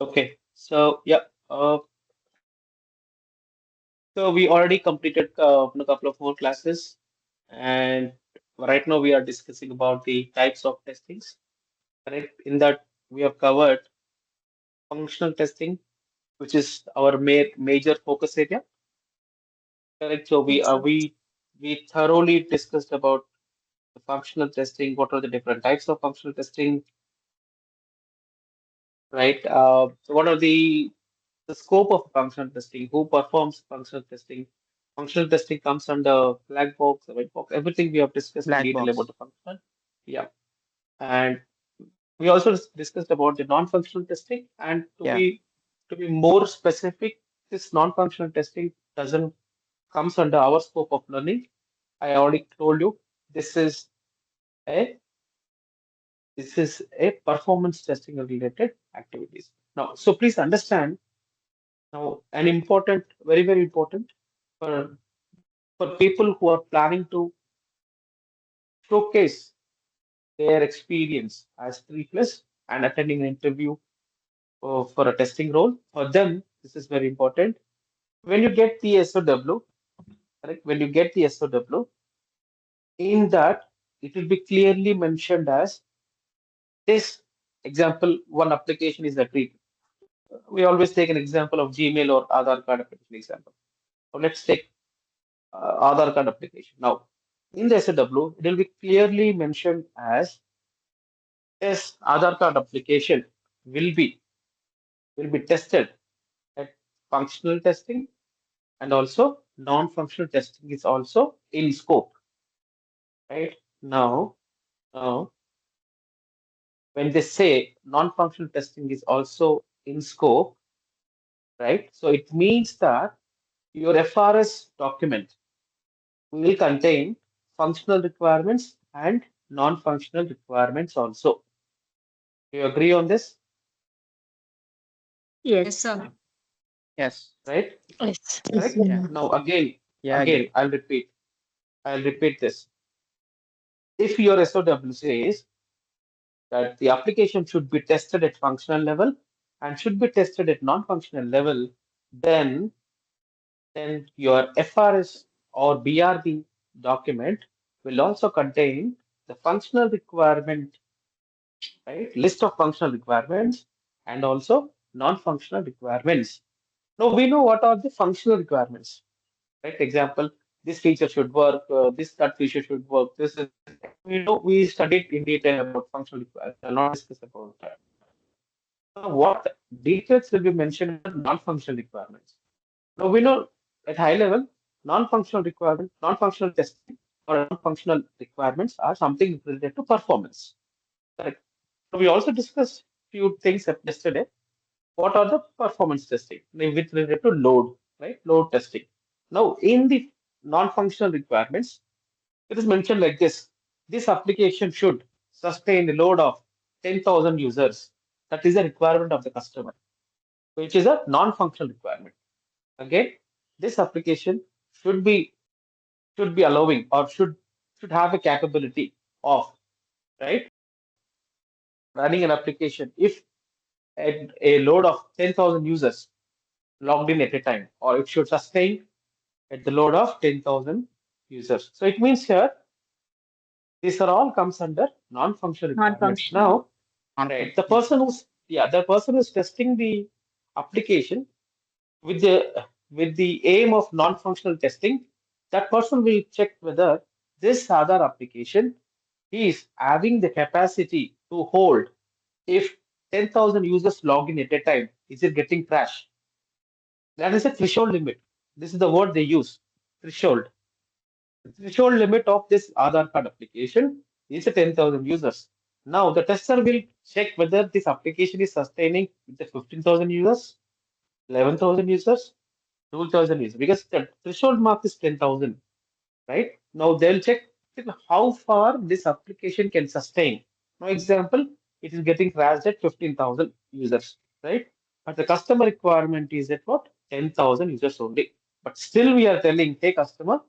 Okay, so yeah, so we already completed a couple of more classes, and right now we are discussing about the types of testings. Correct? In that we have covered functional testing, which is our major focus area. Correct. So Yes, sir. we thoroughly discussed about the functional testing. What are the different types of functional testing? Right. So what are the scope of functional testing? Who performs functional testing? Functional testing comes under black box, white box, everything we have discussed in Black detail about box. the functional. Yeah. And we also discussed about the non-functional testing. And Yeah. to be more specific, this non-functional testing doesn't comes under our scope of learning. I already told you this is a this is a performance testing related activities. Now, so please understand now an important, very important for people who are planning to showcase their experience as 3 plus and attending an interview for a testing role. For them, this is very important. When you get the SOW, correct? When you get the SOW, in that it will be clearly mentioned as this example. One application is agreed. We always take an example of Gmail or Aadhaar card application example. So let's take Aadhaar card application. Now, in the SOW, it will be clearly mentioned as this Aadhaar card application will be will be tested at functional testing and also non-functional testing is also in scope. Right now, when they say non-functional testing is also in scope, right? So it means that your FRS document will contain functional requirements and non-functional requirements also. Do you agree on this? Yes. Yes, sir. Yes. Right? Yes. Correct? Yeah. Now Yeah, I again, agree. I'll repeat this. If your SOW says that the application should be tested at functional level and should be tested at non-functional level, then your FRS or BRB document will also contain the functional requirement, right? List of functional requirements and also non-functional requirements. Now we know what are the functional requirements, right? Example, this feature should work, that feature should work. This is we know we studied in detail about functional requirements. I'll not discuss about that. Now, what details will be mentioned under non-functional requirements? Now we know at high level, non-functional testing or non-functional requirements are something related to performance. Correct. So we also discussed few things yesterday. What are the performance testing with related to load, right? Load testing. Now in the non-functional requirements, it is mentioned like this. This application should sustain the load of 10,000 users. That is a requirement of the customer, which is a non-functional requirement. Again, this application should be allowing or should have a capability of right running an application if a load of 10,000 users logged in at a time, or it should sustain at the load of 10,000 users. So it means here these are all comes under non-functional requirements. Non-functional. Now, right, Non-functional. the person who's testing the application with the aim of non-functional testing, that person will check whether this other application is having the capacity to hold if 10,000 users log in at a time, is it getting crash? That is a threshold limit. This is the word they use, threshold. The threshold limit of this Aadhaar card application is a 10,000 users. Now the tester will check whether this application is sustaining with the 15,000 users, 11,000 users, 2,000 users, because the threshold mark is 10,000, right? Now they'll check how far this application can sustain. For example, it is getting crashed at 15,000 users, right? But the customer requirement is at what? 10,000 users only. But still we are telling, hey customer,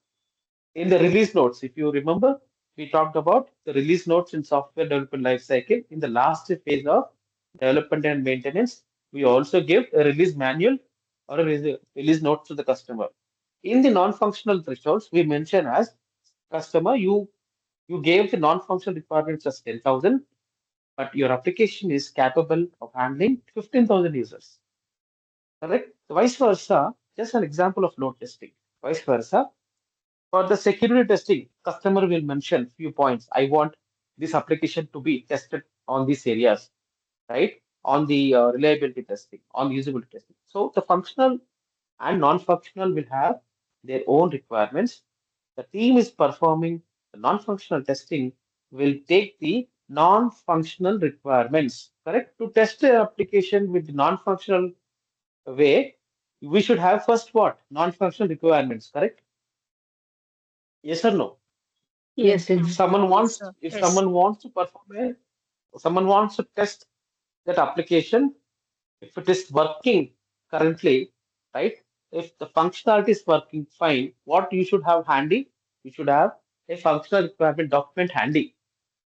in the release notes, if you remember, we talked about the release notes in software development lifecycle in the last phase of development and maintenance. We also give a release manual or a release note to the customer. In the non-functional thresholds, we mention as customer, you gave the non-functional requirements as 10,000, but your application is capable of handling 15,000 users. Correct? Vice versa, just an example of load testing. Vice versa, for the security testing, customer will mention few points. I want this application to be tested on these areas, right? On the reliability testing, on usability testing. So the functional and non-functional will have their own requirements. The team is performing the non-functional testing will take the non-functional requirements, correct? To test the application with the non-functional way, we should have first what? Non-functional requirements, correct? Yes or no? Yes, If exactly. someone Yes, wants, sir. if Yes. someone wants to perform someone wants to test that application, if it is working currently, right? If the functionality is working fine, what you should have handy? You should have a functional requirement document handy.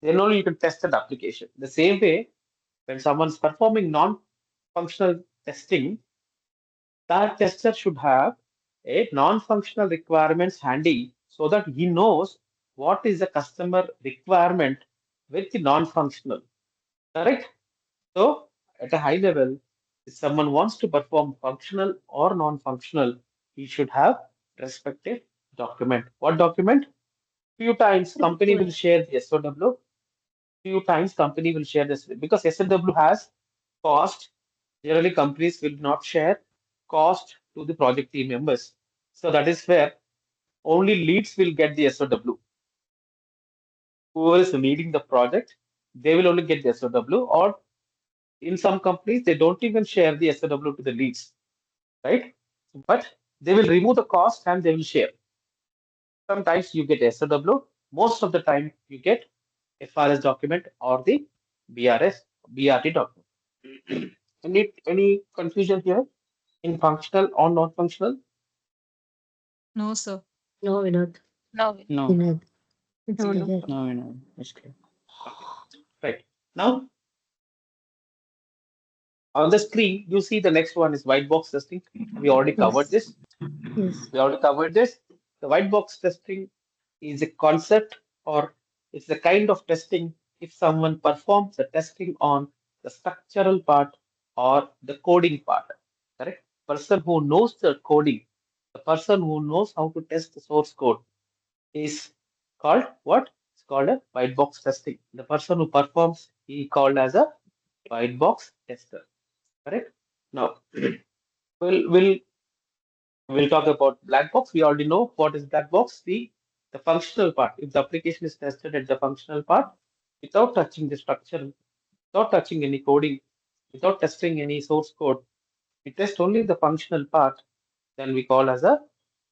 Then only you can test that application. The same way, when someone's performing non-functional testing, that tester should have a non-functional requirements handy so that he knows what is the customer requirement with the non-functional. Correct? So, at a high level, if someone wants to perform functional or non-functional, he should have respective document. What document? Few times company will share the SOW. Few times company will share this because SOW has cost. Generally, companies will not share cost to the project team members. So that is where only leads will get the SOW. Whoever is leading the project, they will only get the SOW, or in some companies, they don't even share the SOW to the leads, right? But they will remove the cost and they will share. Sometimes you get SOW, most of the time you get FRS document or the BRS, BRT document. Any confusion here in functional or non-functional? No, sir. No, Vinod. No. No, Vinod. It's No. clear. no, it's clear. Right. Now, on the screen, you see the next one is white box testing. We already covered Yes. this. Yes. We already covered this. The white box testing is a concept or it's the kind of testing if someone performs the testing on the structural part or the coding part. Correct? Person who knows the coding, the person who knows how to test the source code is called what? It's called a white box testing. The person who performs he called as a white box tester. Correct? Now we'll we'll talk about black box. We already know what is black box. The functional part. If the application is tested at the functional part without touching the structure, without touching any coding, without testing any source code, we test only the functional part, then we call as a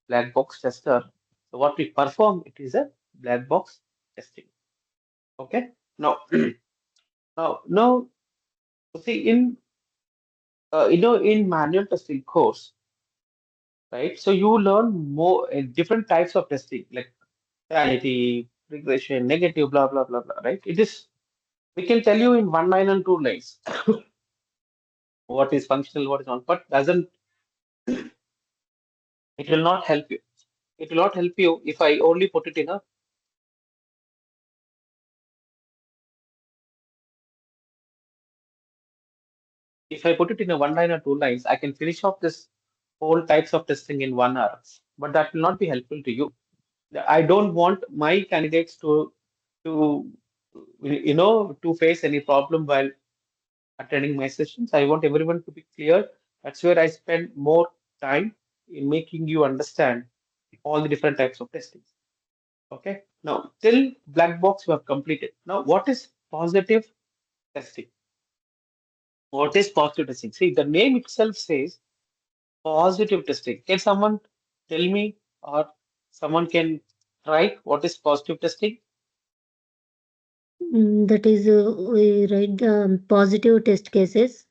black box tester. So what we perform, it is a black box testing. Okay. Now, now, see in manual testing course, right? So you learn more different types of testing, like sanity, regression, negative, blah blah blah blah. Right? It is we can tell you in one line and two lines what is functional, what is not, but doesn't it will not help you. It will not help you if I only put it in a if I put it in a one line or two lines, I can finish off this whole types of testing in 1 hour, but that will not be helpful to you. I don't want my candidates to to face any problem while attending my sessions. I want everyone to be clear. That's where I spend more time in making you understand all the different types of testing. Okay. Now, till black box we have completed. Now, what is positive testing? What is positive testing? See, the name itself says positive testing. Can someone tell me or someone can try what is positive testing? That is, we write the positive test cases,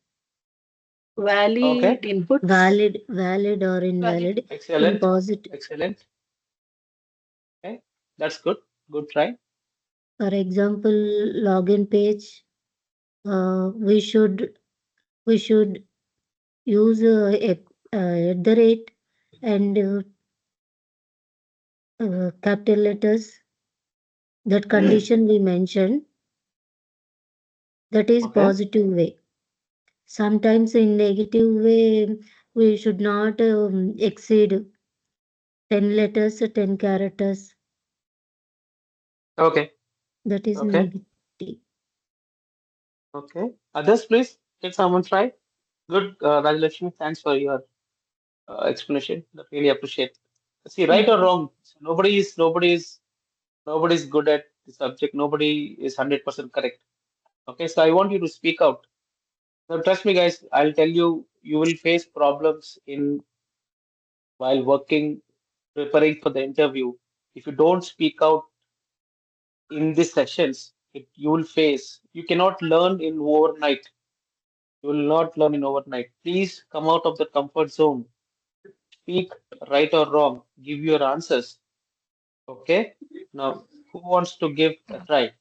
Okay. Valid inputs. valid or Valid. invalid. In Excellent. positive, Excellent. Okay. That's good. Good try. for example, login page, we should use at the rate and capital letters. That condition we mentioned, that is Okay. positive way. Sometimes in negative way, we should not exceed 10 letters, 10 characters. Okay. That is Okay. negative. Okay. Others, please. Can someone try? Good, Rajalakshmi. Thanks for your explanation. I really appreciate. See, right or wrong, nobody's good at the subject. Nobody is 100% correct. Okay, so I want you to speak out. Now, trust me, guys. I'll tell you, you will face problems in while working, preparing for the interview. If you don't speak out in these sessions, you will face. You cannot learn in overnight. You will not learn in overnight. Please come out of the comfort zone. Speak right or wrong. Give your answers. Okay. Now, who wants to give a try?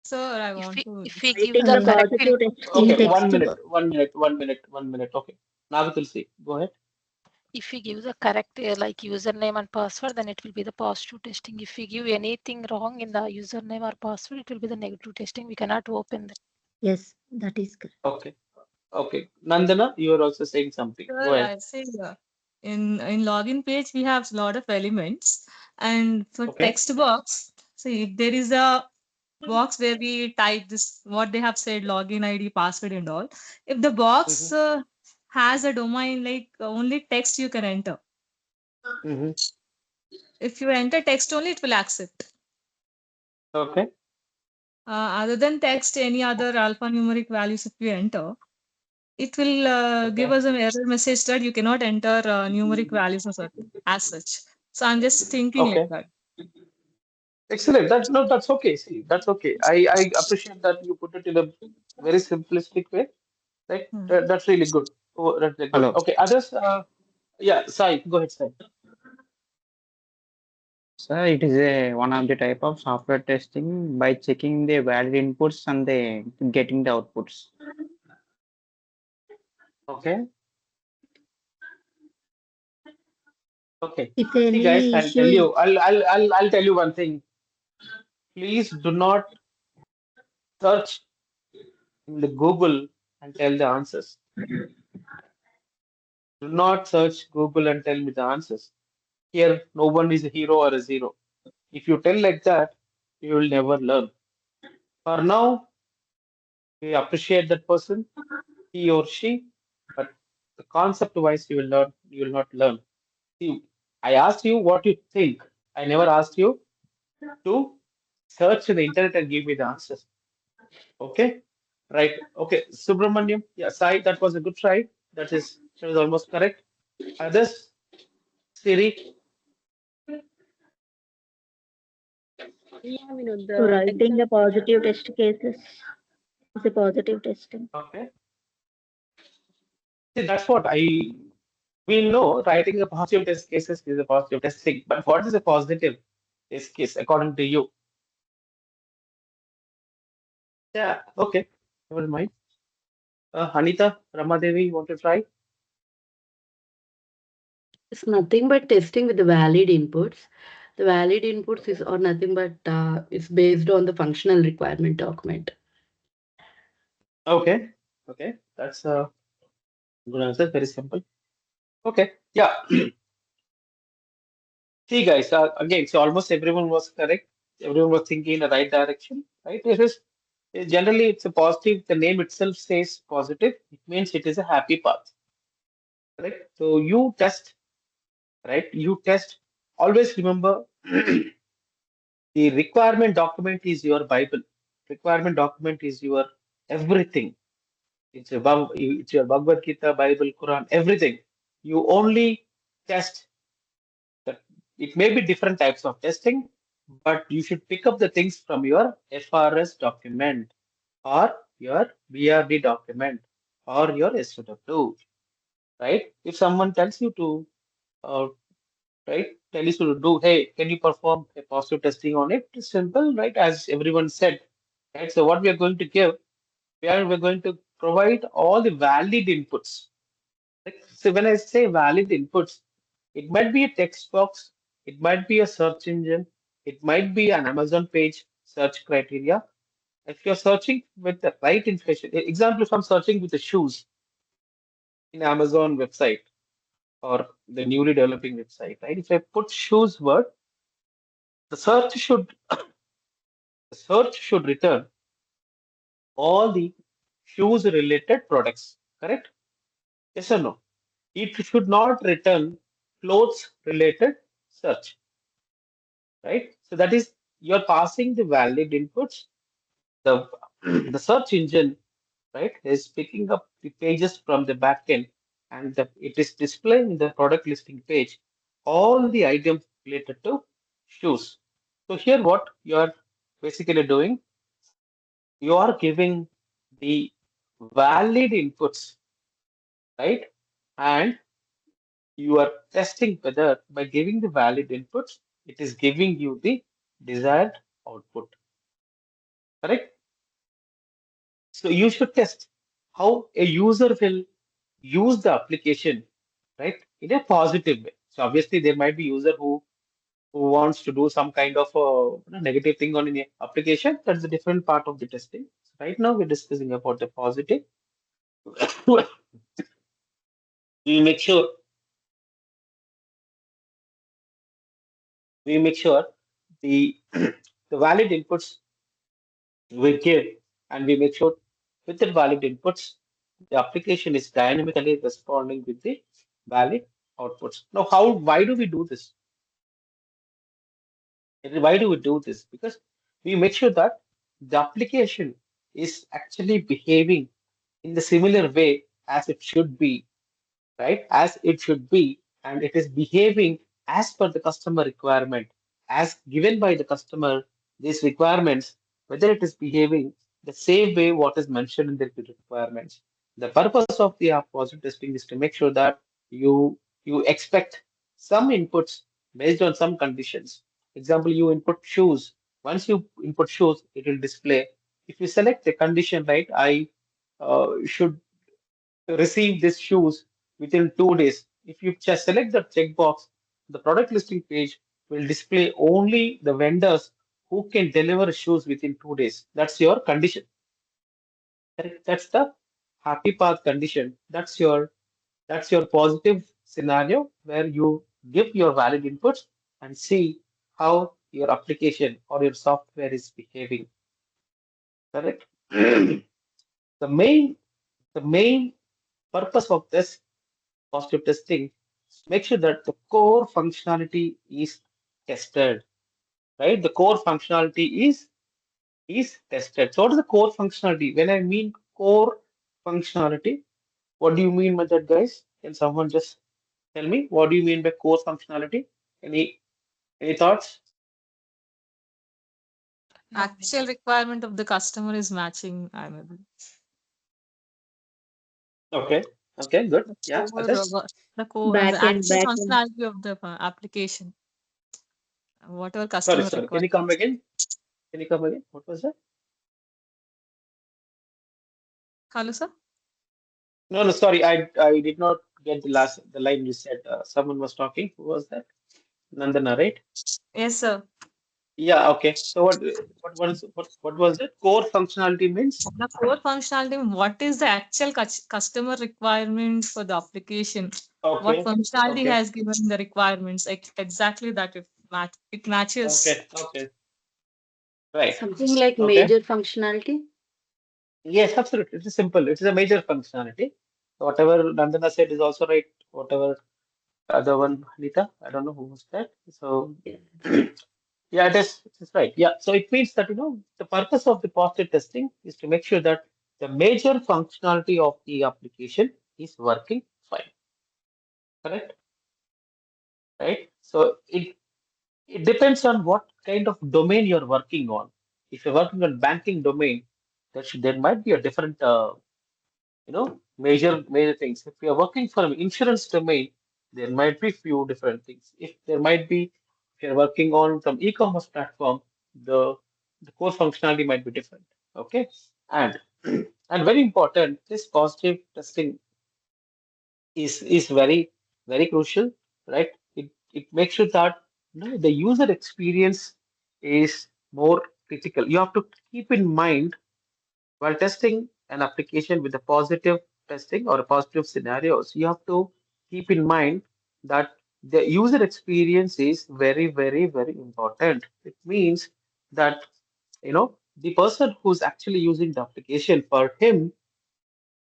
Sir, I want to. If we give Writing the the correct positive input, text in Okay, text. 1 minute, 1 minute, 1 minute, 1 minute. Okay. Nagatulsi, go ahead. if we give the correct like username and password, then it will be the positive testing. If we give anything wrong in the username or password, it will be the negative testing. We cannot open that. Yes, that is correct. Okay. Okay. Nandana, you are also saying something. Go Sir, ahead. I say in login page we have a lot of elements, and for Okay. text box, see if there is a box where we type this what they have said login ID, password, and all. If the box has a domain like only text you can enter. Mm-hmm. If you enter text only, it will accept. Okay. Other than text, any other alphanumeric values if you enter, it will give Okay. us an error message that you cannot enter numeric values as such. So I'm just thinking like Okay. that. Excellent. That's okay. See, that's okay. I appreciate that you put it in a very simplistic way. Right? That's really good. Oh, that's really good. Hello. Okay. Others, yeah, Sai, go ahead, Sai. Sir, it is a one of the type of software testing by checking the valid inputs and the getting the outputs. Okay. Okay. If See, guys, any I'll tell issue, you. I'll tell you one thing. Please do not search in the Google and tell the answers. Do not search Google and tell me the answers. Here, no one is a hero or a zero. If you tell like that, you will never learn. For now, we appreciate that person, he or she, but the concept wise, you will not learn. See, I asked you what you think. I never asked you to search in the internet and give me the answers. Okay? Right. Okay. Subramaniam. Yeah, Sai, that was a good try. That is almost correct. Others, Siri. Yeah, Vinod, so the writing the example. positive test cases is a positive testing. Okay. See, that's what we know writing a positive test cases is a positive testing. But what is a positive test case according to you? Yeah. Okay. Never mind. Anita, Ramadevi, you want to try? It's nothing but testing with the valid inputs. The valid inputs is or nothing but it's based on the functional requirement document. Okay. Okay. That's a good answer. Very simple. Okay. Yeah. See, guys, again, so almost everyone was correct. Everyone was thinking in the right direction, right? Generally, it's a positive. The name itself says positive. It means it is a happy path, right? So you test, right? You test. Always remember the requirement document is your Bible. Requirement document is your everything. It's your Bhagavad Gita, Bible, Quran, everything. You only test that. It may be different types of testing, but you should pick up the things from your FRS document or your BRD document or your SOW, right? If someone tells you to, uh, right, tells you to do, hey, can you perform a positive testing on it? It's simple, right? As everyone said, right? So what we are going to give, we're going to provide all the valid inputs. Like, so when I say valid inputs, it might be a text box, it might be a search engine, it might be an Amazon page search criteria. If you're searching with the right information, example, if I'm searching with the shoes in Amazon website or the newly developing website, right? If I put shoes word, the search should return all the shoes related products, correct? Yes or no? It should not return clothes related search, right? So that is you're passing the valid inputs. The the search engine, right, is picking up the pages from the backend and it is displaying the product listing page all the items related to shoes. So here what you are basically doing, you are giving the valid inputs, right? And you are testing whether by giving the valid inputs, it is giving you the desired output, correct? So you should test how a user will use the application, right, in a positive way. So obviously there might be user who wants to do some kind of negative thing on an application. That's a different part of the testing. So right now we're discussing about the positive. we make sure we make sure the the valid inputs we give, and we make sure with the valid inputs the application is dynamically responding with the valid outputs. Now, why do we do this? Why do we do this? Because we make sure that the application is actually behaving in the similar way as it should be, right? As it should be, and it is behaving as per the customer requirement, as given by the customer, these requirements, whether it is behaving the same way what is mentioned in the requirements. The purpose of the positive testing is to make sure that you expect some inputs based on some conditions. Example, you input shoes. Once you input shoes, it will display. If you select the condition, right, I should receive these shoes within 2 days. If you just select the checkbox, the product listing page will display only the vendors who can deliver shoes within 2 days. That's your condition. Correct? That's the happy path condition. That's your positive scenario where you give your valid inputs and see how your application or your software is behaving. Correct? the main the main purpose of this positive testing, make sure that the core functionality is tested, right? The core functionality is tested. So what is the core functionality? When I mean core functionality, what do you mean by that, guys? Can someone just tell me what do you mean by core functionality? Any thoughts? Actual requirement of the customer is matching. Okay. Okay, good. The Yeah, core, others? the Backend, actual backend. functionality of the application, whatever Sorry, customer sorry. Can you come requires. again? Can you come again? What was that? Hello, sir. No, no, sorry. I did not get the line you said. Someone was talking. Who was that? Nandana, right? Yes, sir. Yeah, okay. So what was it? Core functionality means? The core functionality, what is the actual customer requirement for the application? What Okay, functionality okay, has given the requirements? Exactly that it matches. okay. Right. Something like Okay. major functionality. Yes, absolutely. It is simple. It is a major functionality. So whatever Nandana said is also right. Whatever other one, Anita, I don't know who was that. So Yeah. yeah, it is right. Yeah. So it means that the purpose of the positive testing is to make sure that the major functionality of the application is working fine. Correct? Right? So it depends on what kind of domain you're working on. If you're working on banking domain, there might be a different major things. If you're working for an insurance domain, there might be few different things. If you're working on some e-commerce platform, the the core functionality might be different. Okay, and and very important, this positive testing is very crucial, right? It makes sure that the user experience is more critical. You have to keep in mind while testing an application with a positive testing or a positive scenarios, you have to keep in mind that the user experience is very important. It means that the person who's actually using the application, for him,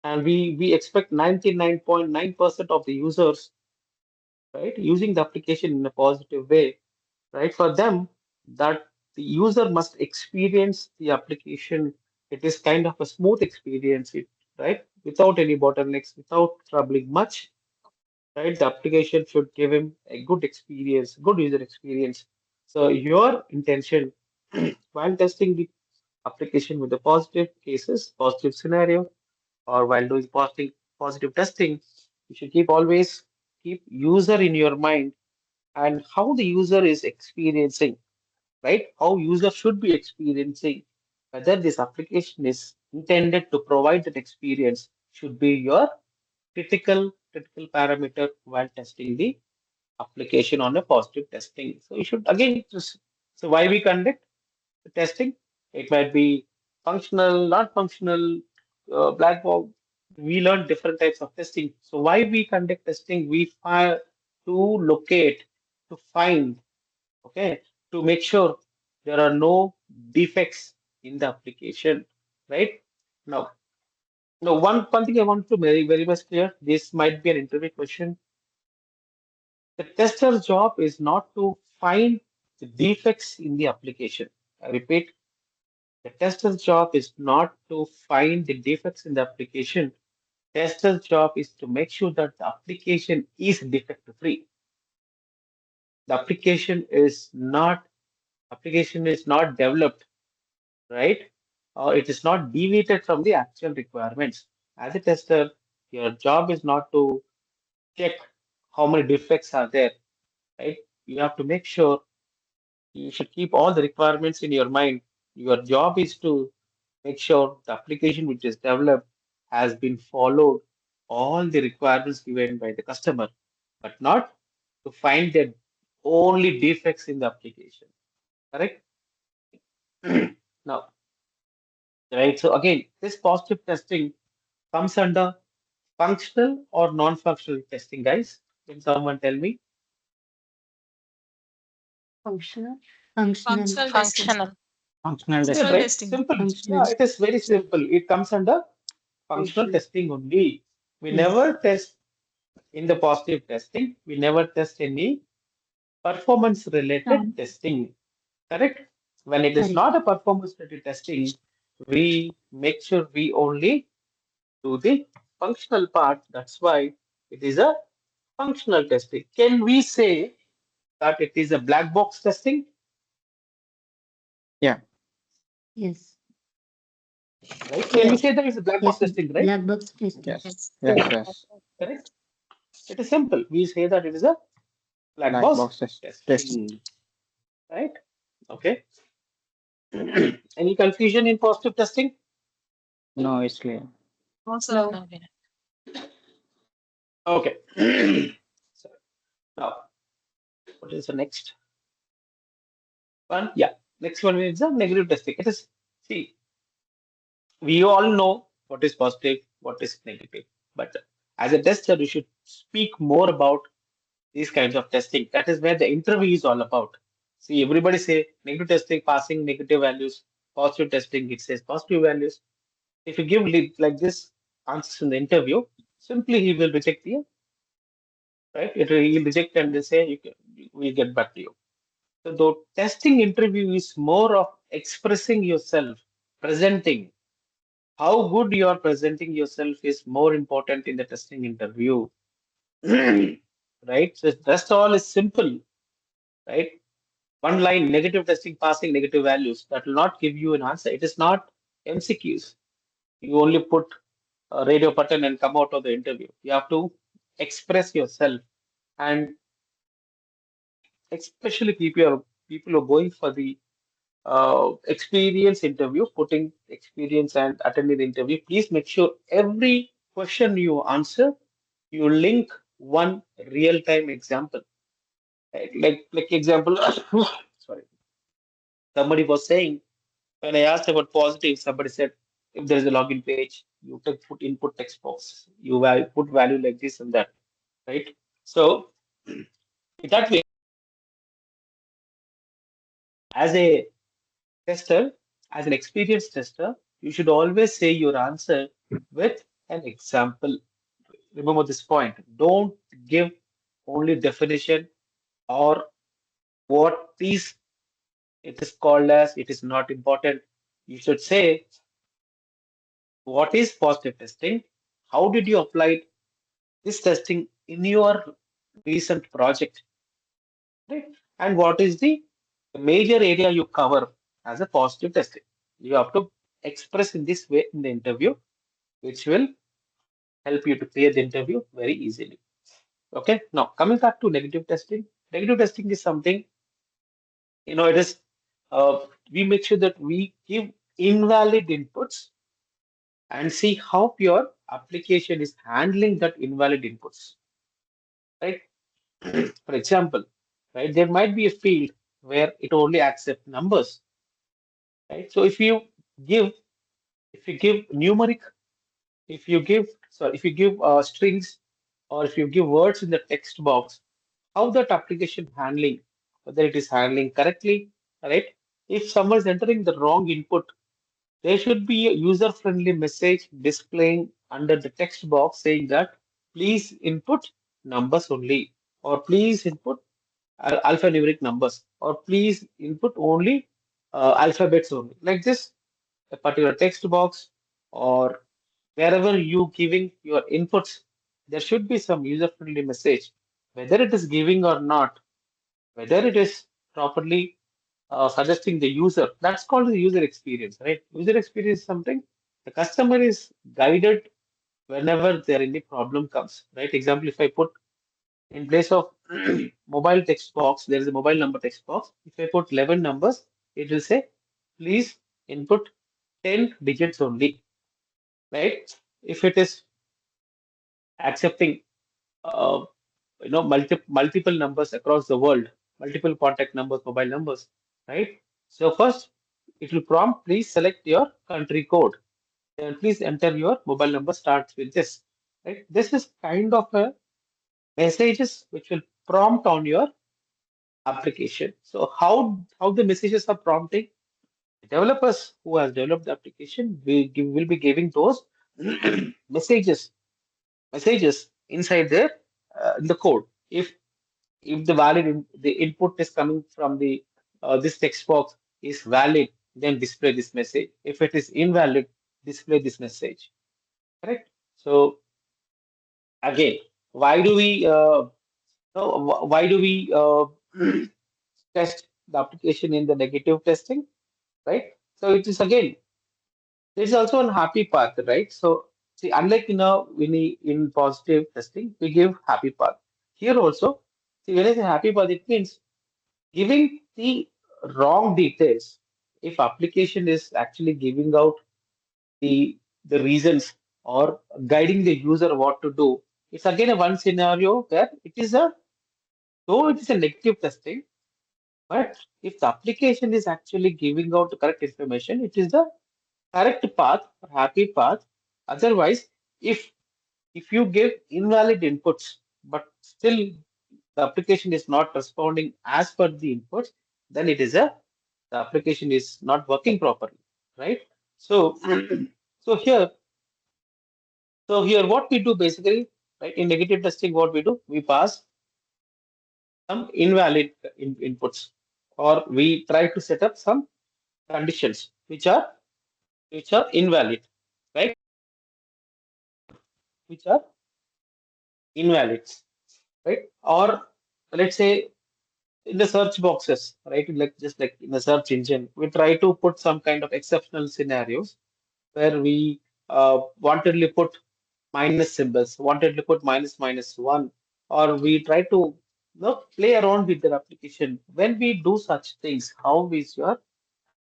and we expect 99.9% of the users, right, using the application in a positive way, right? For them, that the user must experience the application. It is kind of a smooth experience, right? Without any bottlenecks, without troubling much, right? The application should give him a good experience, good user experience. So your intention while testing the application with the positive cases, positive scenario, or while doing positive testing, you should always keep user in your mind and how the user is experiencing, right? How user should be experiencing, whether this application is intended to provide that experience should be your critical parameter while testing the application on a positive testing. So you should again so why we conduct the testing? It might be functional, not functional, black box. We learn different types of testing. So why we conduct testing? We find to locate, to find, okay, to make sure there are no defects in the application, right? Now, one thing I want to very much clear. This might be an interview question. The tester's job is not to find the defects in the application. I repeat, the tester's job is not to find the defects in the application. Tester's job is to make sure that the application is defect free. The application is not developed, right? Or it is not deviated from the actual requirements. As a tester, your job is not to check how many defects are there, right? You have to make sure you should keep all the requirements in your mind. Your job is to make sure the application which is developed has been followed all the requirements given by the customer, but not to find the only defects in the application. Correct? Now, right. So again, this positive testing comes under functional or non-functional testing, guys? Can someone tell me? Functional. Functional. Functional testing. Functional. Functional Simple, Functional testing. right? testing. Simple. Functional. Yeah, it is very simple. It comes under functional Functional. testing only. We Yes. never test in the positive testing. We never test any performance related testing. Correct? When it is Correct. not a performance related testing, we make sure we only do the functional part. That's why it is a functional testing. Can we say that it is a black box testing? Yeah. Yes. Right? Can we say that it's a black box Yes. testing, right? Black box testing. Yes. Yes. Correct? It is simple. We say that it is a black Black box box test. testing. Right? Okay. Any confusion in positive testing? No, it's clear. Also, No, Vinay. Okay. So now, what is the next one? Yeah, next one is the negative testing. It is, see, we all know what is positive, what is negative, but as a tester, you should speak more about these kinds of testing. That is where the interview is all about. See, everybody say negative testing, passing negative values, positive testing, it says positive values. If you give like this answers in the interview, simply he will reject you, right? He'll reject and they say we'll get back to you. So the testing interview is more of expressing yourself, presenting. How good you are presenting yourself is more important in the testing interview, right? So that's all is simple, right? One line, negative testing, passing negative values. That will not give you an answer. It is not MCQs. You only put a radio button and come out of the interview. You have to express yourself, and especially people who are going for the experience interview, putting experience and attending the interview. Please make sure every question you answer you link one real-time example. Right? Like example, sorry, somebody was saying, when I asked about positive, somebody said, if there is a login page, you take put input text box, you put value like this and that, right? So that way, as a tester, as an experienced tester, you should always say your answer with an example. Remember this point. Don't give only definition or what is it is called as, it is not important. You should say what is positive testing, how did you apply this testing in your recent project, right? And what is the major area you cover as a positive testing. You have to express in this way in the interview, which will help you to clear the interview very easily. Okay, now coming back to negative testing. Negative testing is something, it is, we make sure that we give invalid inputs and see how your application is handling that invalid inputs, right? For example, right, there might be a field where it only accepts numbers, right? So give, if you give numeric, if you give strings, or if you give words in the text box, how that application handling, whether it is handling correctly, right? If someone is entering the wrong input, there should be a user-friendly message displaying under the text box saying that please input numbers only, or please input alphanumeric numbers, or please input only alphabets only. Like this, a particular text box or wherever you giving your inputs, there should be some user-friendly message, whether it is giving or not, whether it is properly suggesting the user. That's called the user experience, right? User experience is something the customer is guided whenever there any problem comes, right? Example, if I put in place of mobile text box, there is a mobile number text box. If I put 11 numbers, it will say, please input 10 digits only, right? If it is accepting, uh, multiple numbers across the world, multiple contact numbers, mobile numbers, right? So first, it will prompt, please select your country code and please enter your mobile number starts with this, right? This is kind of a messages which will prompt on your application. So how the messages are prompting? Developers who has developed the application will be giving those messages messages inside there in the code. If the the input is coming from the this text box is valid, then display this message. If it is invalid, display this message. Correct. So again, why do we why do we test the application in the negative testing, right? So it is again, there is also a happy path, right? So see, unlike in positive testing, we give happy path. Here also, see, when I say happy path, it means giving the wrong details. If application is actually giving out the reasons or guiding the user what to do, it's again a one scenario where it is a, though it is a negative testing, but if the application is actually giving out the correct information, it is the correct path or happy path. Otherwise, if if you give invalid inputs, but still the application is not responding as per the inputs, then it is a, the application is not working properly, right? So so here what we do basically, right, in negative testing, what we do, we pass some invalid inputs, or we try to set up some conditions which are invalid, right? Which are invalid, right? Or let's say in the search boxes, right? Like just like in the search engine, we try to put some kind of exceptional scenarios where we wantedly put minus symbols, wantedly put minus minus one, or we try to play around with their application. When we do such things, how is your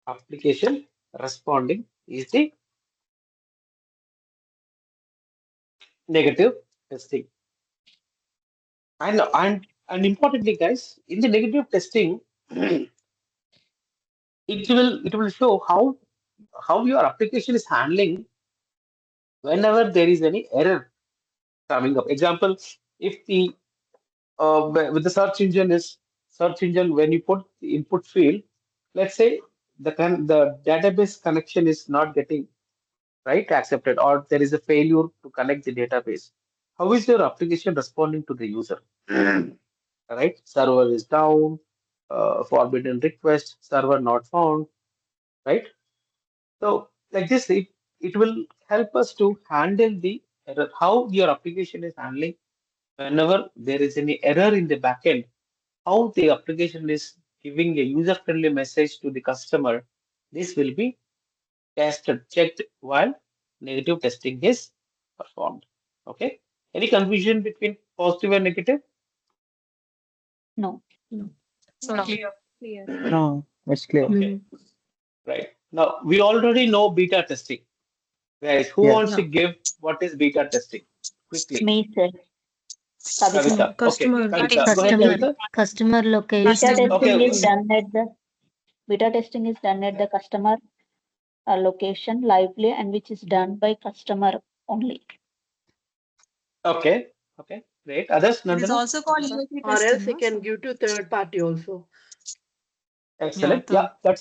application responding? Is the negative testing. And importantly, guys, in the negative testing, it will show how your application is handling whenever there is any error coming up. Example, if the with the search engine, when you put the input field, let's say the database connection is not getting right accepted, or there is a failure to connect the database. How is your application responding to the user? Right, server is down, forbidden request, server not found, right? So like this, it will help us to handle the error, how your application is handling whenever there is any error in the backend, how the application is giving a user-friendly message to the customer. This will be tested, checked while negative testing is performed. Okay. Any confusion between positive and negative? No. So No. clear. No, it's clear. Okay. Right. Now we already know beta testing. Guys, who Yeah. wants to give what is beta testing? Quickly. Me, sir. Kavita. Okay. Customer. Kavita. Go ahead, Kavita. Customer Beta location. testing Okay. is done at the customer location lively and which is done by customer only. Okay. Okay. Great. Others, It is Nandana? also called UAT Or else testing. you no? can give to third party also. Excellent. Yeah, Yeah,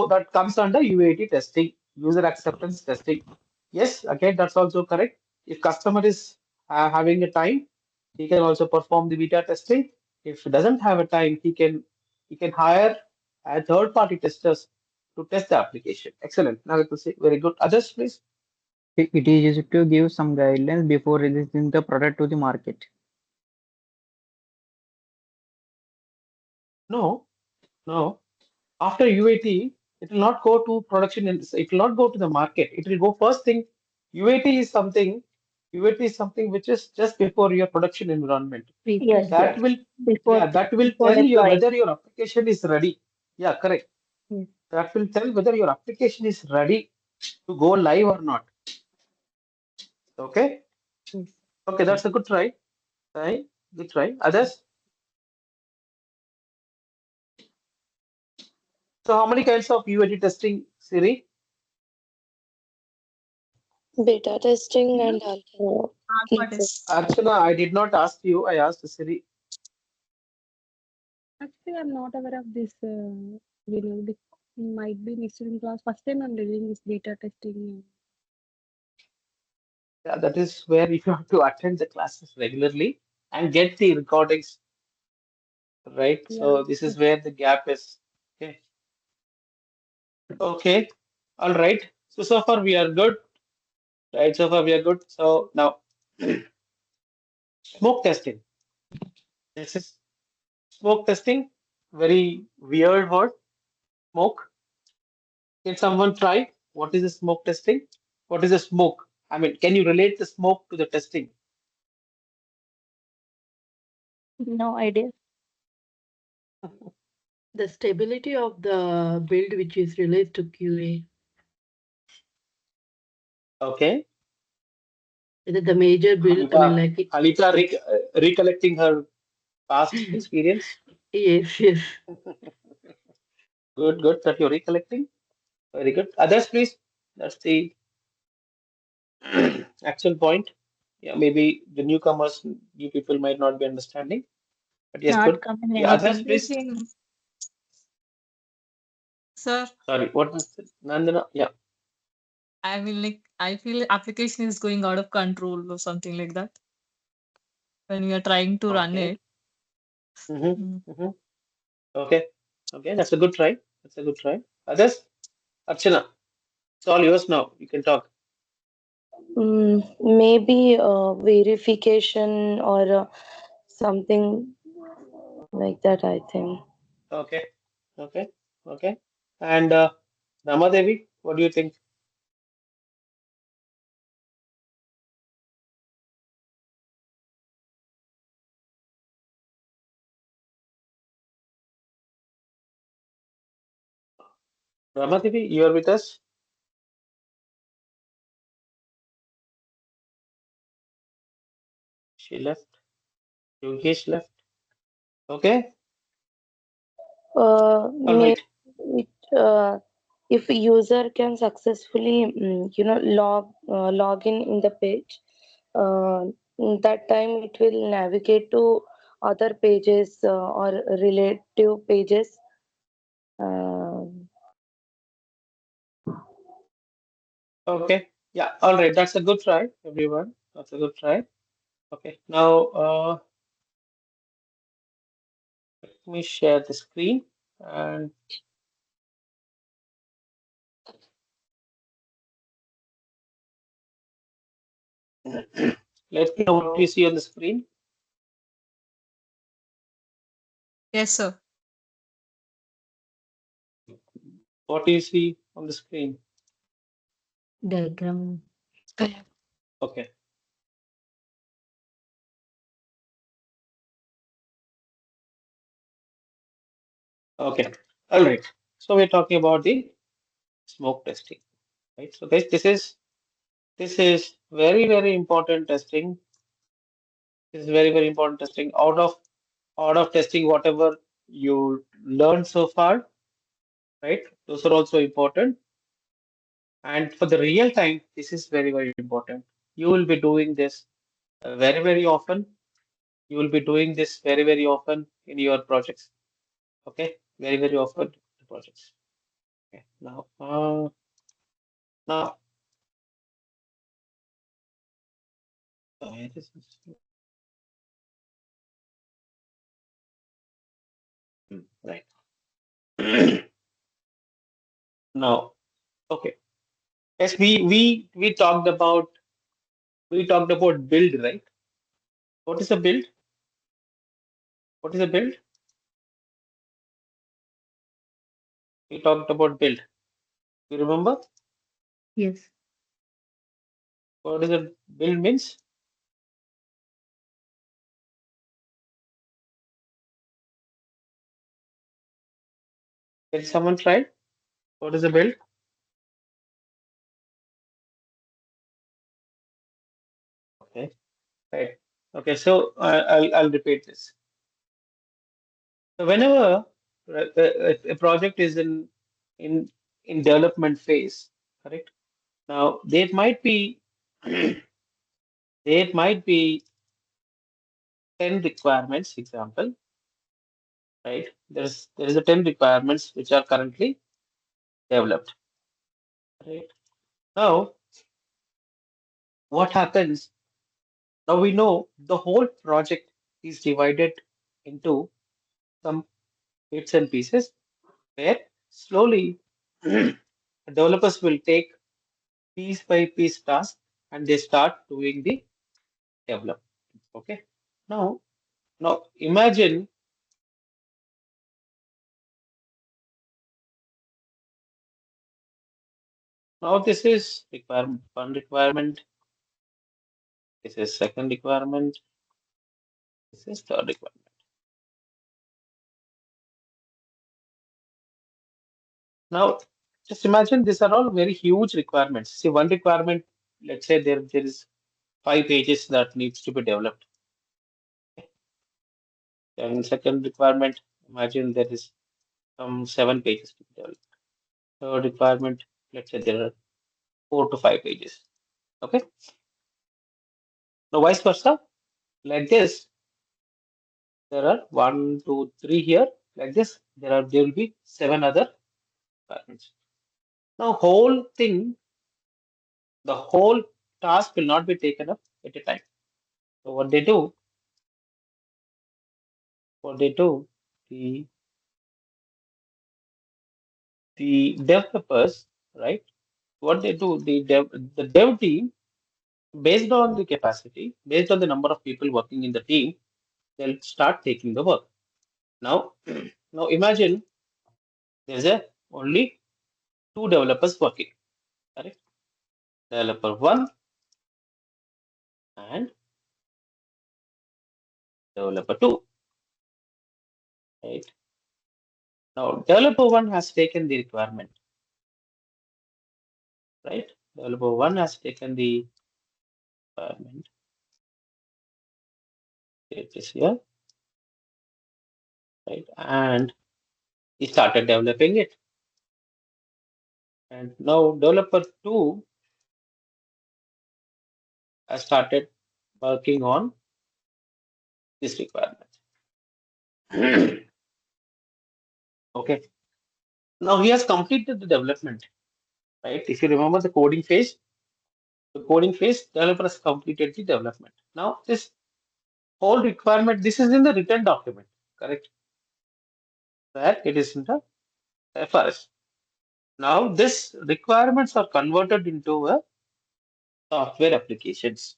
that comes under UAT testing, user acceptance testing. Yes, again, that's also correct. If customer is having a time, he can also perform the beta testing. If he doesn't have a time, he can hire a third party testers to test the application. Excellent. Now we can say very good. Others, please. It is used to give some guidelines before releasing the product to the market. No, no. After UAT, it will not go to production and it will not go to the market. It will go first thing. UAT is something. UAT is something which is just before your production environment. Yes, That yes. will Before that will before tell you deploying. whether your application is ready. Yeah, correct. Yes. That will tell whether your application is ready to go live or not. Okay. Yes. Okay, that's a good try. Right? Good try. Others? So how many kinds of UAT testing, Siri? Beta testing and alpha. Alpha test. Archana, I did not ask you. I asked Siri. Actually, I'm not aware of this. Might be missed in class. First time I'm reading this beta testing. Yeah, that is where you have to attend the classes regularly and get the recordings, right? So this is where the gap is. Okay. Okay. All right. So far we are good, right? So far we are good. So now smoke testing. This is smoke testing. Very weird word. Smoke. Can someone try? What is the smoke testing? What is the smoke? I mean, can you relate the smoke to the testing? No idea. The stability of the build which is released to QA. Okay. Is it the major build? I mean, like it. Halita recollecting her past experience. Yes, yes. Good, good that you're recollecting. Very good. Others, please. That's the actual point. Yeah, maybe the newcomers, new people might not be understanding. But yes, Not good. coming Yeah, others, anything. please. Application. Sir, Sorry, what was it? Nandana? Yeah. I mean, like, I feel application is going out of control or something like that when we are trying to run Okay. it. Mm-hmm. Okay. Okay, that's a good try. That's a good try. Others? Archana, it's all yours now. You can talk. Maybe verification or something like that, I think. Okay. Okay. Okay. And Ramadevi, what do you think? Ramadevi, you are with us? She left. Yogesh left. Okay. All right. If user can successfully, log in the page, that time it will navigate to other pages or relative pages. Okay. Yeah. All right. That's a good try, everyone. That's a good try. Okay. Now, let me share the screen and let me know what you see on the screen. Yes, sir. What do you see on the screen? Diagram. Okay. Okay. All right. So we're talking about the smoke testing, right? So guys, this is very important testing. This is very important testing. Out of testing whatever you learned so far, right? Those are also important. And for the real time, this is very important. You will be doing this very often. You will be doing this very often in your projects. Okay, very often in the projects. Okay. Now, this is right. Now, okay. Yes, we talked about build, right? What is a build? What is a build? We talked about build. You remember Yes. what is a build means? Can someone try? What is a build? Okay, right. Okay, so I'll repeat this. So whenever a project is in in development phase, correct? Now there might be 10 requirements, example, right? There is a 10 requirements which are currently developed, right? Now what happens? Now we know the whole project is divided into some bits and pieces where slowly developers will take piece by piece task and they start doing the development. Okay. Now, now imagine now this is requirement one requirement. This is second requirement. This is third requirement. Now, just imagine these are all very huge requirements. See, one requirement, let's say there is 5 pages that needs to be developed. Then second requirement, imagine there is some 7 pages to be developed. Third requirement, let's say there are 4 to 5 pages. Okay. Now, vice versa, like this, there are 1, 2, 3 here. Like this, there will be 7 other requirements. Now, the whole task will not be taken up at a time. So what they do, the developers, right? What they do, the dev team, based on the capacity, based on the number of people working in the team, they'll start taking the work. Now, now imagine there's only 2 developers working, correct? Developer 1 and developer 2, right? Now, developer 1 has taken the requirement, right? Developer 1 has taken the requirement. It is here. right? And he started developing it. And now developer 2 has started working on this requirement. Okay. Now he has completed the development, right? If you remember the coding phase, developer has completed the development. Now this whole requirement, this is in the written document, correct? That it is in the FRS. Now this requirements are converted into a software applications.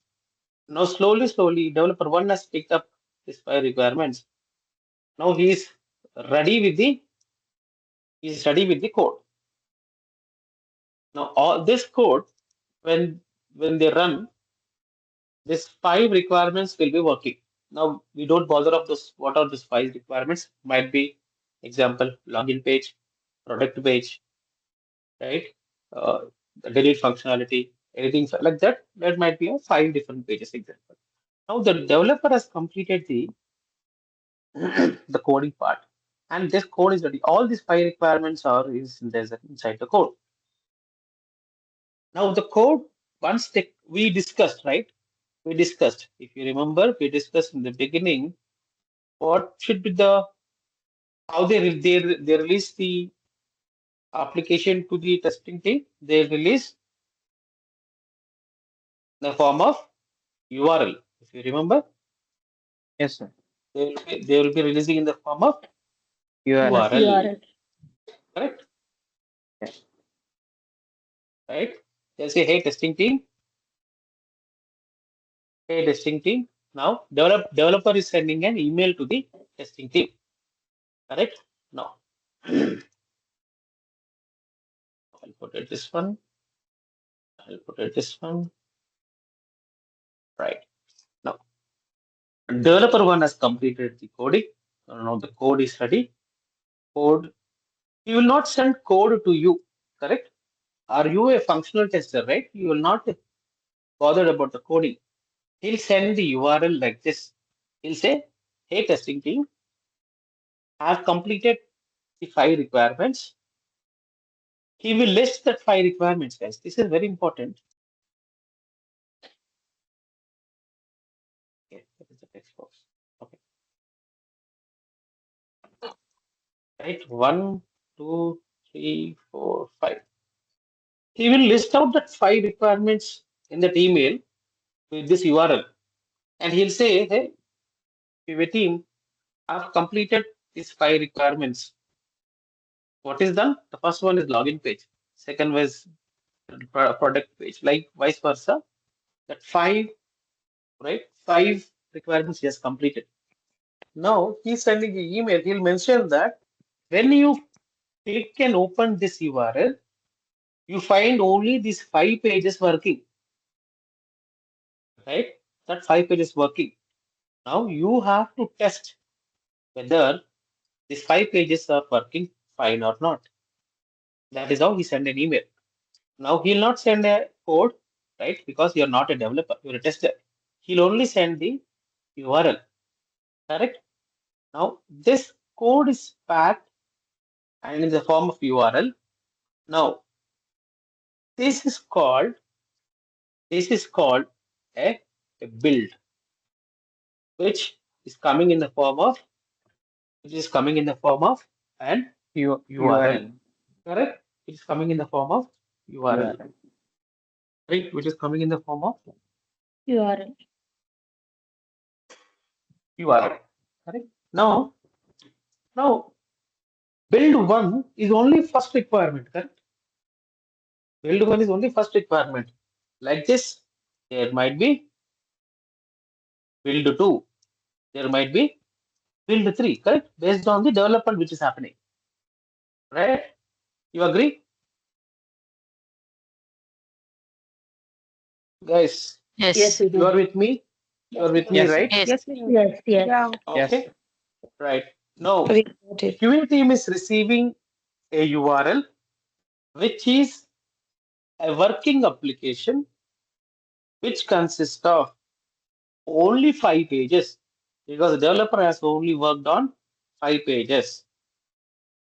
Now slowly, developer 1 has picked up these 5 requirements. Now he is ready with the code. Now all this code, when they run, these 5 requirements will be working. Now we don't bother of those. What are these 5 requirements? Might be example login page, product page, right? The delete functionality, anything like that. That might be a 5 different pages example. Now the developer has completed the the coding part, and this code is ready. All these 5 requirements are inside the code. Now the code, once we discussed, right? We discussed, if you remember, we discussed in the beginning what should be how they release the application to the testing team. They release the form of URL. If you remember, Yes, sir. they will be releasing in the form of URL. URL. Correct? Yes. Right? They'll say, hey, testing team. Hey, testing team. Now, developer is sending an email to the testing team. Correct? Now, I'll put it this one. I'll put it this one. Right. Now, developer 1 has completed the coding. Now the code is ready. Code. He will not send code to you. Correct? Are you a functional tester, right? You will not bothered about the coding. He'll send the URL like this. He'll say, hey, testing team, I've completed the 5 requirements. He will list that 5 requirements, guys. This is very important. Okay, that is the text box. Okay. Right, 1, 2, 3, 4, 5. He will list out that 5 requirements in that email with this URL. And he'll say, hey, PV team, I've completed these 5 requirements. What is done? The first one is login page. Second was product page, like vice versa. That 5, right? 5 requirements he has completed. Now he's sending the email. He'll mention that when you click and open this URL, you find only these 5 pages working. Right? That 5 pages working. Now you have to test whether these 5 pages are working fine or not. That is how he sent an email. Now he'll not send a code, right? Because you're not a developer, you're a tester. He'll only send the URL. Correct? Now this code is packed and in the form of URL. Now this is called a build, which is coming in the form of an URL. Correct? It is coming in the form of URL. Right? Which is coming in the form of URL. Correct? Now build 1 is only first requirement, correct? Build 1 is only first requirement. Like this, there might be build 2. There might be build 3, correct? Based on the development which is happening. Right? You agree? Guys, Yes. you are with me? You are with me, Yes, right? Yes. Yes, yes. Yeah. Okay. Yes. Right. Now, We got it. QA team is receiving a URL, which is a working application, which consists of only 5 pages, because the developer has only worked on 5 pages,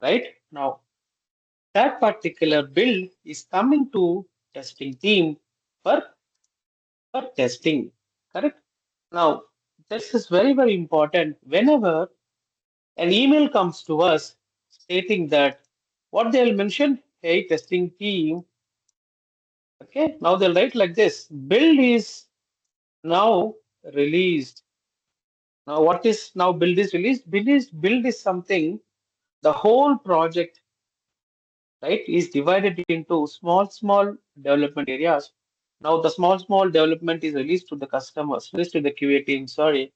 right? Now, that particular build is coming to testing team for, for testing, correct? Now, this is very, very important. Whenever an email comes to us stating that what they'll mention, hey, testing team, okay, now they'll write like this, build is now released. Now, what is now build is released? Build is something, the whole project, right, is divided into small development areas. Now, the small development is released to the customers, released to the QA team, sorry, in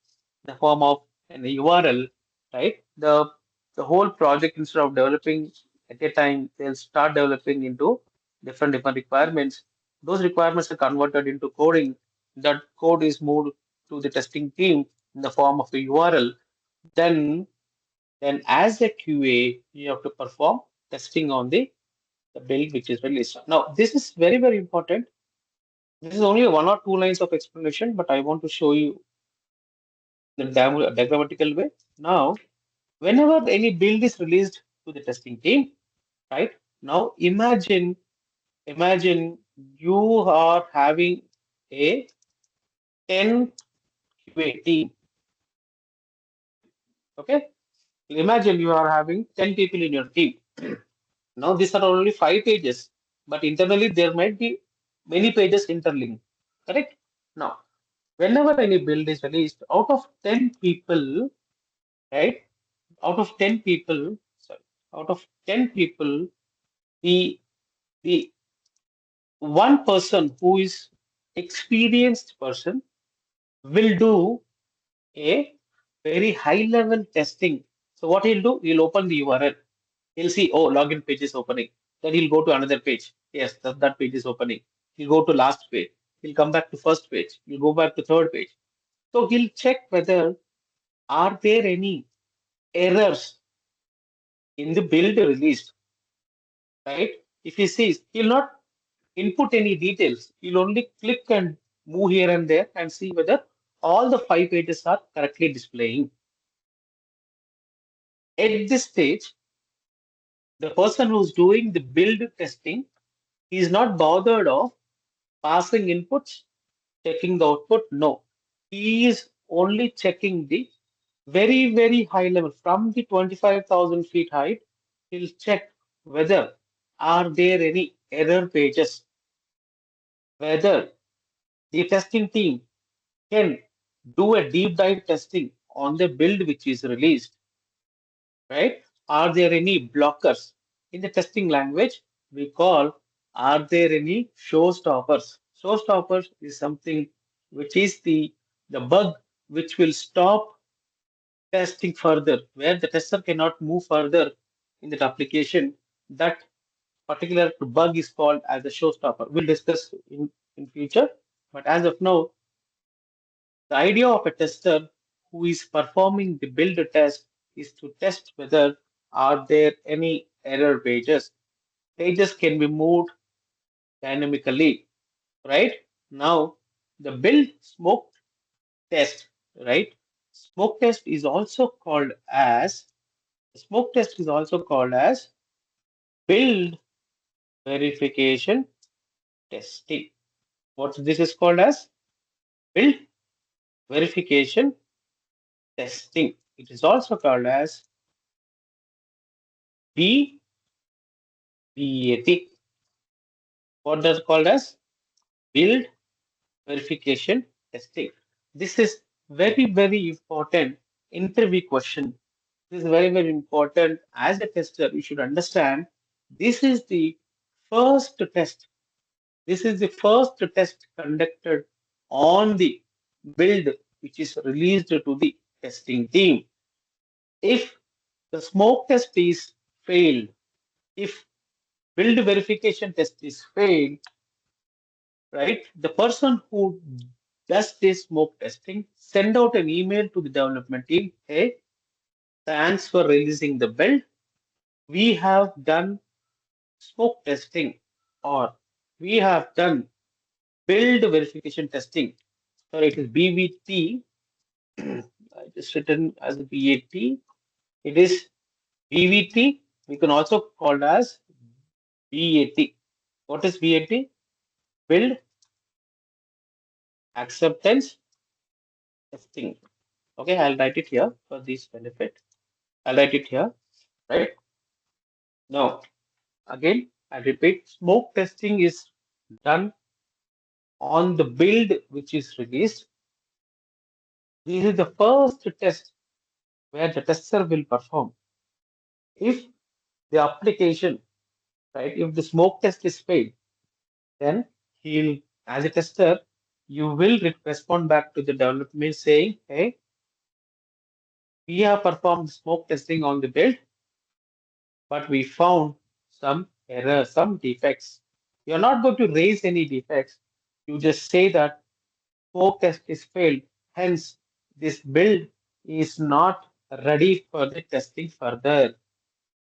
the form of an URL, right? The whole project, instead of developing at a time, they'll start developing into different requirements. Those requirements are converted into coding. That code is moved to the testing team in the form of a URL. Then as a QA, you have to perform testing on the build which is released. Now, this is very, very important. This is only 1 or 2 lines of explanation, but I want to show you the diagrammatical way. Now, whenever any build is released to the testing team, right? Now, imagine you are having a 10 QA team. Okay? Imagine you are having 10 people in your team. Now, these are only 5 pages, but internally there might be many pages interlinked. Correct? Now, whenever any build is released, out of 10 people, right? Out of 10 people, sorry, out of 10 people, the the one person who is experienced person will do a very high level testing. So what he'll do, he'll open the URL. He'll see, oh, login page is opening. Then he'll go to another page. Yes, that page is opening. He'll go to last page. He'll come back to first page. He'll go back to third page. So he'll check whether are there any errors in the build released, right? If he sees, he'll not input any details. He'll only click and move here and there and see whether all the 5 pages are correctly displaying. At this stage, the person who's doing the build testing is not bothered of passing inputs, checking the output. No, he is only checking the very, very high level from the 25,000 feet height. He'll check whether are there any error pages, whether the testing team can do a deep dive testing on the build which is released, right? Are there any blockers? In the testing language, we call, are there any showstoppers? Showstoppers is something which is the bug which will stop testing further, where the tester cannot move further in that application. That particular bug is called as a showstopper. We'll discuss in future, but as of now, the idea of a tester who is performing the build test is to test whether are there any error pages. Pages can be moved dynamically, right? Now, the build smoke test, right? Smoke test is also called as build verification testing. What this is called as build verification testing. It is also called as BVAT. What does called as build verification testing. This is very, very important interview question. This is very, very important. As a tester, you should understand this is the first test. This is the first test conducted on the build which is released to the testing team. If the smoke test is failed, if build verification test is failed, right? The person who does this smoke testing send out an email to the development team. Hey, thanks for releasing the build. We have done smoke testing, or we have done build verification testing. So it is BVT. I just written as BAT. It is BVT. We can also call it as BAT. What is BAT? Build acceptance testing. Okay, I'll write it here for this benefit. I'll write it here, right? Now, again, I repeat, smoke testing is done on the build which is released. This is the first test where the tester will perform. If the application, right, if the smoke test is failed, then he'll, as a tester, you will respond back to the development saying, hey, we have performed smoke testing on the build, but we found some errors, some defects. You're not going to raise any defects. You just say that smoke test is failed. Hence, this build is not ready for the testing further.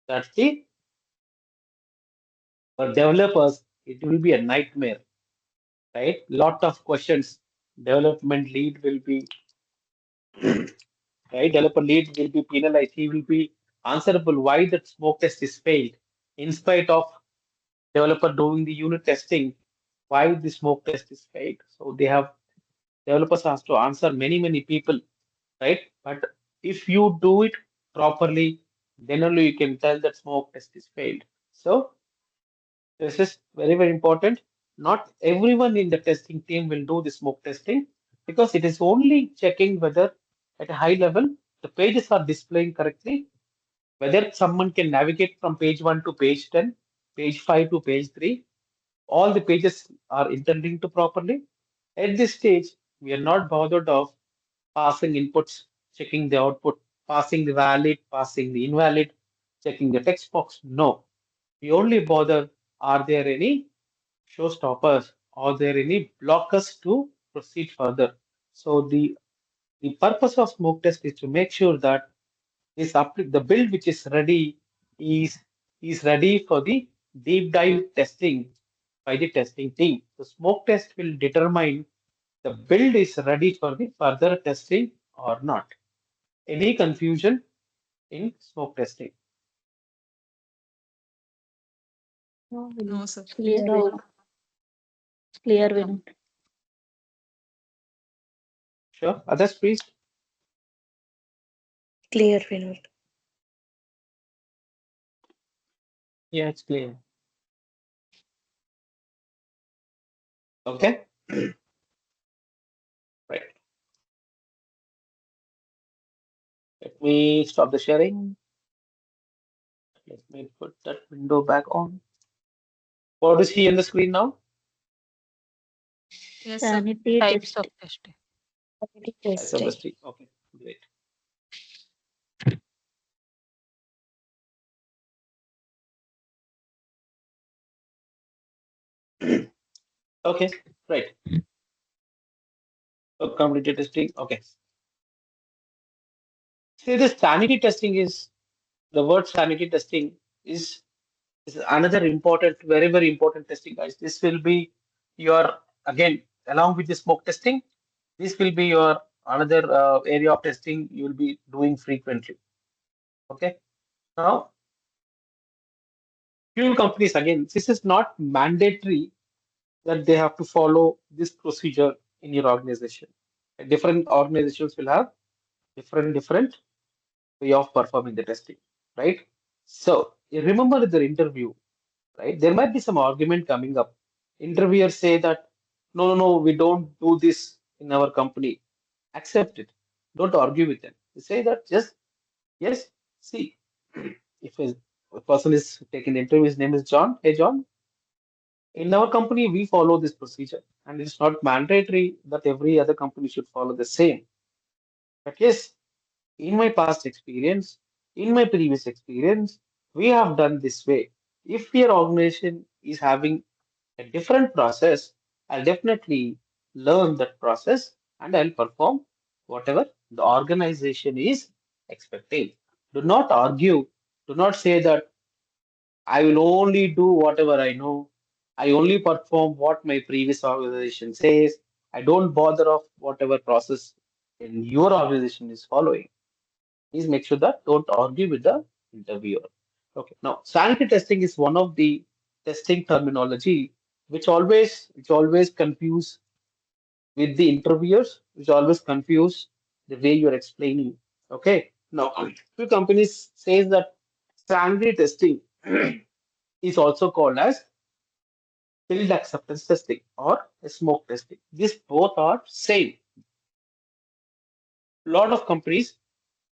That's the, for developers, it will be a nightmare, right? Lot of questions. Development lead will be, right? Developer lead will be penalized. He will be answerable why that smoke test is failed. In spite of developer doing the unit testing, why the smoke test is failed. So they have, developers has to answer many people, right? But if you do it properly, then only you can tell that smoke test is failed. So this is very important. Not everyone in the testing team will do the smoke testing because it is only checking whether at a high level the pages are displaying correctly, whether someone can navigate from page 1 to page 10, page 5 to page 3, all the pages are interlinked properly. At this stage, we are not bothered of passing inputs, checking the output, passing the valid, passing the invalid, checking the text box. No, we only bother, are there any showstoppers? Are there any blockers to proceed further? So the purpose of smoke test is to make sure that the build which is ready is is ready for the deep dive testing by the testing team. The smoke test will determine the build is ready for the further testing or not. Any confusion in smoke testing? No, No, sir. Clear, No. Vinod. Clear, Vinod. Sure. Others, please. Clear, Vinod. Yeah, it's clear. Okay. Right. Let me stop the sharing. Let me put that window back on. What do you see on the screen now? Yes, sir. Sanity Types test. of testing. Quality Types of testing. testing. Okay, great. Okay, right. So completed testing. Okay. See, this sanity testing is, the word sanity testing is another important, very important testing, guys. This will be your, again, along with the smoke testing, this will be your another area of testing you will be doing frequently. Okay. Now, fuel companies, again, this is not mandatory that they have to follow this procedure in your organization. Different organizations will have different way of performing the testing, right? So you remember the interview, right? There might be some argument coming up. Interviewers say that no, we don't do this in our company. Accept it. Don't argue with them. You say that just yes. See, if a person is taking the interview, his name is John. Hey, John. In our company, we follow this procedure, and it's not mandatory that every other company should follow the same. But yes, in my past experience, in my previous experience, we have done this way. If your organization is having a different process, I'll definitely learn that process and I'll perform whatever the organization is expecting. Do not argue. Do not say that I will only do whatever I know. I only perform what my previous organization says. I don't bother of whatever process in your organization is following. Please make sure that don't argue with the interviewer. Okay. Now, sanity testing is one of the testing terminology which always confuse with the interviewers, which always confuse the way you're explaining. Okay. Now, few companies says that sanity testing is also called as field acceptance testing or smoke testing. These both are same. Lot of companies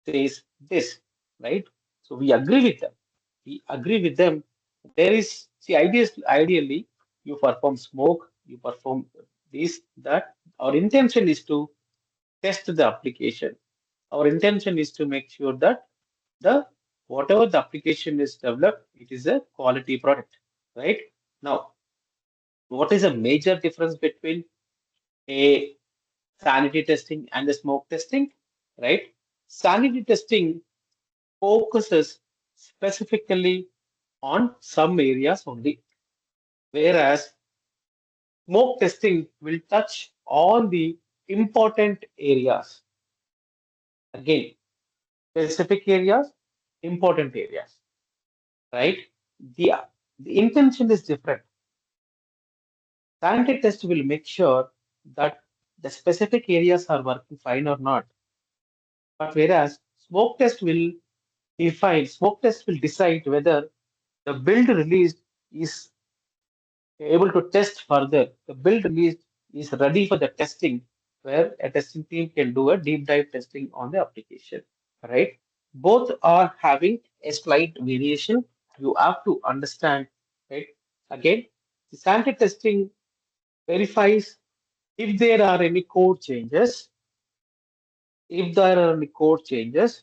says this, right? So we agree with them. We agree with them. There is, see, ideally, you perform smoke, you perform this, that. Our intention is to test the application. Our intention is to make sure that the whatever the application is developed, it is a quality product, right? Now, what is a major difference between a sanity testing and the smoke testing, right? Sanity testing focuses specifically on some areas only, whereas smoke testing will touch all the important areas. Again, specific areas, important areas, right? The, the intention is different. Sanity test will make sure that the specific areas are working fine or not. But whereas smoke test will decide whether the build released is able to test further. The build release is ready for the testing, where a testing team can do a deep dive testing on the application. Right? Both are having a slight variation. You have to understand. Right? Again, the sanity testing verifies if there are any code changes. If there are any code changes,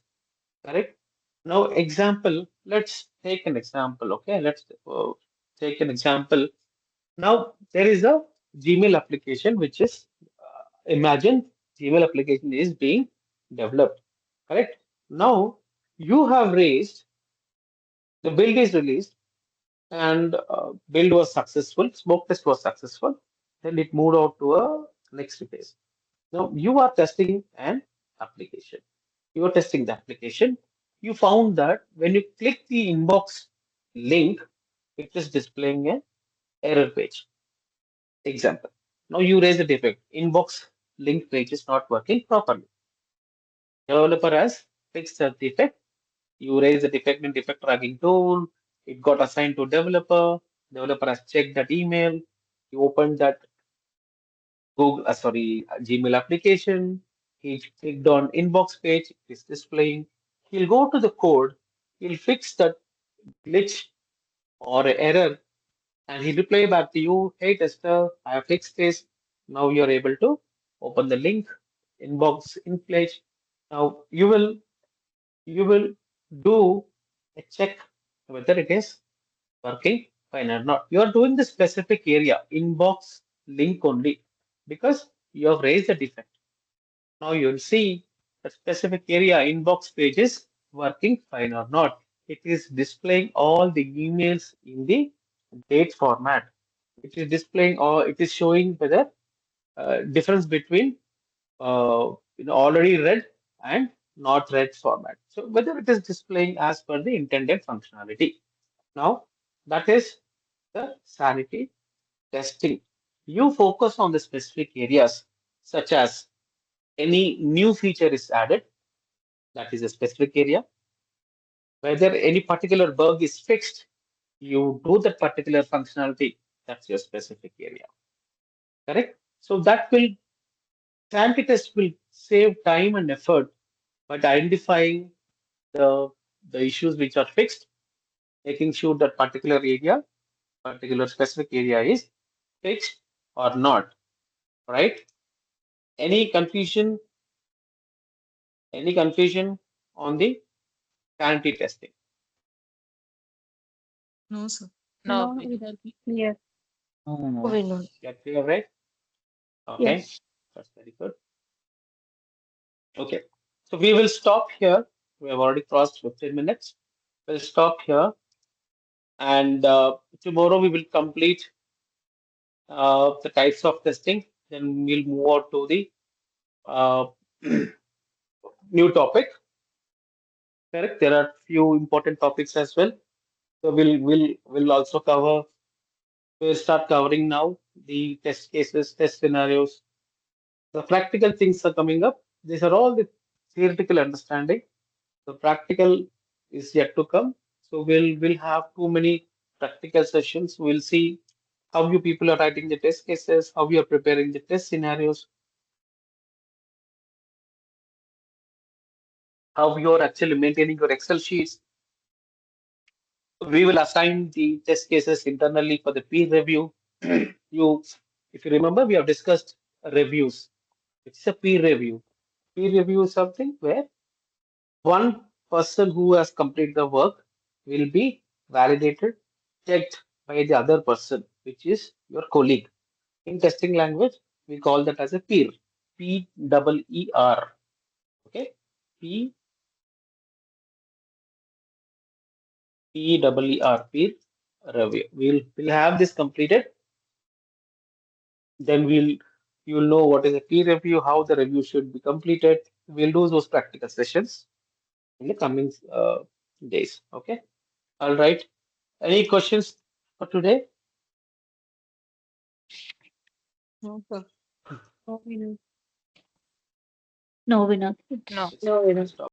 correct? Now, example. Let's take an example. Okay, let's take an example. Now, there is a Gmail application, which is, imagine Gmail application is being developed, correct? Now, you have raised, the build is released, and build was successful, smoke test was successful, then it moved out to a next phase. Now, you are testing an application. You are testing the application. You found that when you click the inbox link, it is displaying an error page. Example. Now you raise a defect. Inbox link page is not working properly. Developer has fixed the defect. You raise the defect in defect tracking tool. It got assigned to developer. Developer has checked that email. You opened that Gmail application. He clicked on inbox page. It's displaying. He'll go to the code. He'll fix that glitch or error, and he'll reply back to you, hey tester, I have fixed this. Now you're able to open the link, inbox in place. Now you will do a check whether it is working fine or not. You are doing the specific area, inbox link only, because you have raised the defect. Now you'll see the specific area inbox page is working fine or not. It is displaying all the emails in the date format. It is displaying, or it is showing whether difference between already read and not read format. So whether it is displaying as per the intended functionality. Now that is the sanity testing. You focus on the specific areas such as any new feature is added, that is a specific area. Whether any particular bug is fixed, you do that particular functionality, that's your specific area. Correct? So that will, sanity test will save time and effort by identifying the, the issues which are fixed, making sure that particular specific area is fixed or not, right? Any confusion? Any confusion on the sanity testing? No, sir. No, No, it will be clear. Moving on. Get clear, right? Okay, Yes. that's very good. Okay, so we will stop here. We have already crossed 15 minutes. We'll stop here, and tomorrow we will complete the types of testing. Then we'll move on to the uh, new topic. Correct. There are few important topics as well. So we'll also cover. We'll start covering now the test cases, test scenarios. The practical things are coming up. These are all the theoretical understanding. The practical is yet to come. So we'll have too many practical sessions. We'll see how you people are writing the test cases, how you are preparing the test scenarios, how you are actually maintaining your Excel sheets. We will assign the test cases internally for the peer review. If you remember, we have discussed reviews. It's a peer review. Peer review is something where one person who has completed the work will be validated, checked by the other person, which is your colleague. In testing language, we call that as a peer. P-E-E-R. Okay. P-E-E-R. Peer review. We'll have this completed. Then you'll know what is a peer review, how the review should be completed. We'll do those practical sessions in the coming days. Okay. All right. Any questions for today? No, sir. No, we know. No, Vinod. No. No, we don't. Stop.